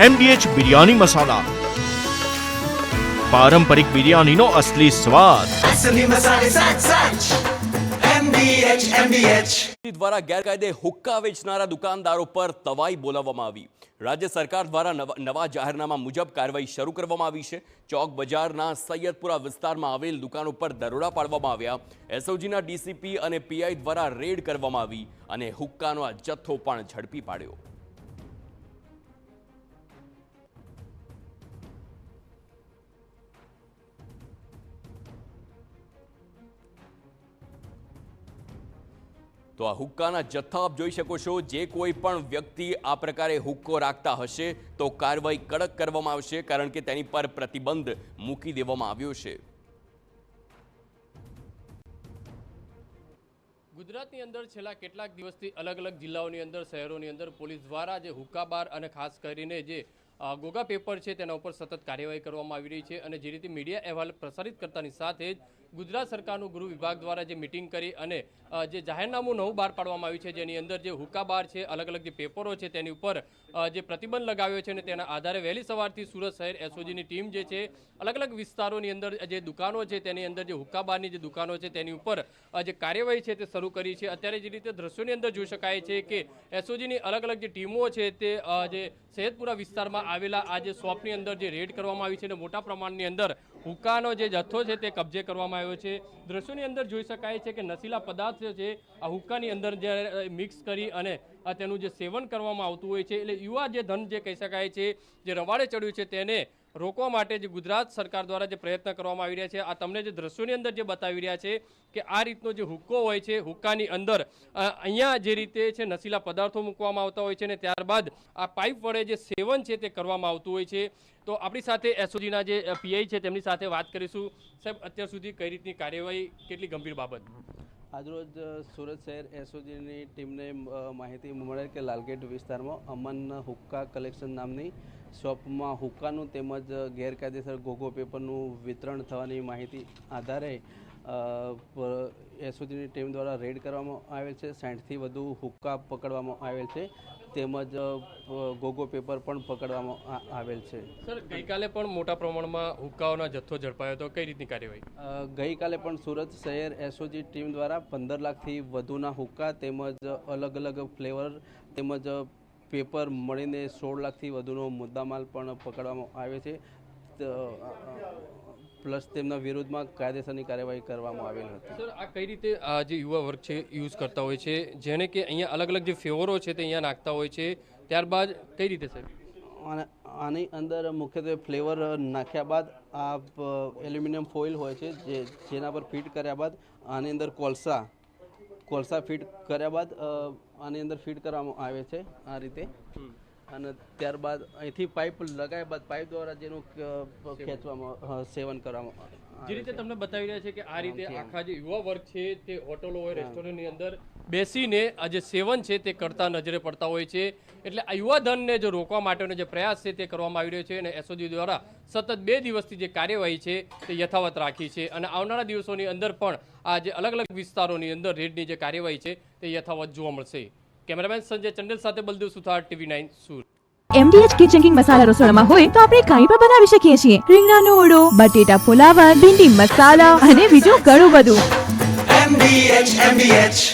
MDH biryani મસાલા, પારંપરિક બિરયાનીનો અસલી સ્વાદ। असली मसाले सच MDH દ્વારા ગેરકાયદે હુક્કા વેચનારા દુકાનદારો પર તવાઈ બોલાવવામાં આવી। રાજ્ય સરકાર દ્વારા નવા જાહેરનામા મુજબ કાર્યવાહી શરૂ કરવામાં આવી છે। ચોક બજારના સૈયદપુરા વિસ્તારમાં આવેલ દુકાન ઉપર દરોડા પાડવામાં આવ્યા। એસઓજીના ડીસીપી અને પીઆઈ દ્વારા રેડ કરવામાં આવી અને હુક્કાનો આ જથ્થો પણ ઝડપી પાડ્યો। તો આ હુક્કાના જથ્થા આપ જોઈ શકો છો। જે કોઈ પણ વ્યક્તિ આ પ્રકારે હુક્કો રાખતા હશે તો કાર્યવાહી કડક કરવામાં આવશે, કારણ કે તેની પર પ્રતિબંધ મૂકી દેવામાં આવ્યો છે। ગુજરાતની અંદર છેલ્લા કેટલાક દિવસથી અલગ અલગ જિલ્લાઓની અંદર, શહેરોની અંદર પોલીસ દ્વારા જે હુક્કા બાર અને ખાસ કરીને જે ગોગા પેપર છે તેના ઉપર સતત કાર્યવાહી કરવામાં આવી રહી છે। અને જે રીતે મીડિયા અહેવાલ પ્રસારિત કરતાની સાથે જ ગુજરાત સરકારનું ગૃહ વિભાગ દ્વારા જે મિટિંગ કરી અને જે જાહેરનામું નવું બહાર પાડવામાં આવ્યું છે, જેની અંદર જે હુક્કા બાર છે, અલગ અલગ જે પેપરો છે તેની ઉપર જે પ્રતિબંધ લગાવ્યો છે અને તેના આધારે વહેલી સવારથી સુરત શહેર એસઓજીની ટીમ જે છે અલગ અલગ વિસ્તારોની અંદર જે દુકાનો છે તેની અંદર જે હુક્કા બારની જે દુકાનો છે તેની ઉપર જે કાર્યવાહી છે તે શરૂ કરી છે। અત્યારે જે રીતે દ્રશ્યોની અંદર જોઈ શકાય છે કે એસઓજીની અલગ અલગ જે ટીમો છે તે જે સૈયદપુરા વિસ્તારમાં આવેલા આ જે શોપની અંદર જે રેડ કરવામાં આવી છે અને મોટા પ્રમાણની અંદર હુક્કાનો જે જથ્થો છે તે કબજે કરવામાં આવ્યો છે। દ્રશ્યોની અંદર જોઈ શકાય છે કે નશીલા પદાર્થ છે આ હુક્કાની અંદર જે મિક્સ કરી અને તેનું જે સેવન કરવામાં આવતું હોય છે, એટલે યુવા જે ધન જે કહી શકાય છે જે રવાડે ચડ્યું છે તેને રોકવા માટે જે ગુજરાત સરકાર દ્વારા જે પ્રયત્ન કરવામાં આવી રહ્યા છે, આ તમને જે દ્રશ્યોની અંદર જે બતાવી રહ્યા છે કે આ રીતનો જે હુક્કો હોય છે, હુક્કાની અંદર અહીંયા જે રીતે છે નશીલા પદાર્થો મૂકવામાં આવતા હોય છે અને ત્યારબાદ આ પાઇપ વડે જે સેવન છે તે કરવામાં આવતું હોય છે। તો આપણી સાથે એસઓજીના જે પીઆઈ છે તેમની સાથે વાત કરીશું। સાહેબ, અત્યાર સુધી કઈ રીતની કાર્યવાહી, કેટલી ગંભીર બાબત? આજરોજ સુરત શહેર એસઓજીની ટીમને માહિતી મળે કે લાલગેટ વિસ્તારમાં અમન હુક્કા કલેક્શન નામની શોપમાં હુક્કાનું તેમજ ગેરકાયદેસર ગોગો પેપરનું વિતરણ થવાની માહિતી આધારે એસઓજીની ટીમ દ્વારા રેડ કરવામાં આવેલ છે। 60થી વધુ હુક્કા પકડવામાં આવેલ છે તેમજ ગોગો પેપર પણ પકડવામાં આવેલ છે। સર, ગઈકાલે પણ મોટા પ્રમાણમાં હુક્કાઓનો જથ્થો ઝડપાયો હતો, કઈ રીતની કાર્યવાહી? ગઈકાલે પણ સુરત શહેર એસઓજી ટીમ દ્વારા 15 લાખથી વધુના હુક્કા તેમજ અલગ અલગ ફ્લેવર તેમજ પેપર મળીને 16 લાખથી વધુનો મુદ્દામાલ પણ પકડવામાં આવે છે, પ્લસ તેમના વિરુદ્ધમાં કાયદેસરની કાર્યવાહી કરવામાં આવેલ હતી। સર, આ કઈ રીતે આ જે યુવા વર્ગ છે યુઝ કરતા હોય છે, જેને કે અહીંયા અલગ અલગ જે ફ્લેવરો છે તે અહીંયા નાખતા હોય છે, ત્યારબાદ કઈ રીતે સર આની અંદર મુખ્યત્વે ફ્લેવર નાખ્યા બાદ આ એલ્યુમિનિયમ ફોઇલ હોય છે જેના પર ફિટ કર્યા બાદ આની અંદર કોલસા ફિટ કર્યા બાદ આની અંદર ફિટ કરવામાં આવે છે આ રીતે, અને ત્યારબાદ અહીંથી પાઇપ લગાવ્યા બાદ પાઇપ દ્વારા જેનું ખેંચવામાં સેવન કરવામાં જે રીતે તમને બતાવી રહ્યા છે કે આ રીતે આખા જે યુવા વર્ગ છે તે હોટલો હોય, રેસ્ટોરન્ટની અંદર બેસીને આ જે સેવન છે તે કરતા નજરે પડતા હોય છે। એટલે આ યુવા ધનને જો રોકવા માટેનો જે પ્રયાસ છે તે કરવામાં આવી રહ્યો છે અને એસઓજી દ્વારા સતત 2 દિવસથી જે કાર્યવાહી છે તે યથાવત રાખી છે અને આવનારા દિવસોની અંદર પણ આ જે અલગ અલગ વિસ્તારોની અંદર રેડની જે કાર્યવાહી છે તે યથાવત જોવા મળશે। કેમેરામેન સંજય ચંડેલ સાથે Baldev Suthar, TV9 Surat. MDH kitchen king masala રસોડામાં હોય તો આપણે કાંઈ પણ બનાવી શકીએ છીએ। રીંગણાનો ઓળો, બટેટા ફુલાવર, ભીંડી મસાલા અને બીજું ઘણું બધું। MDH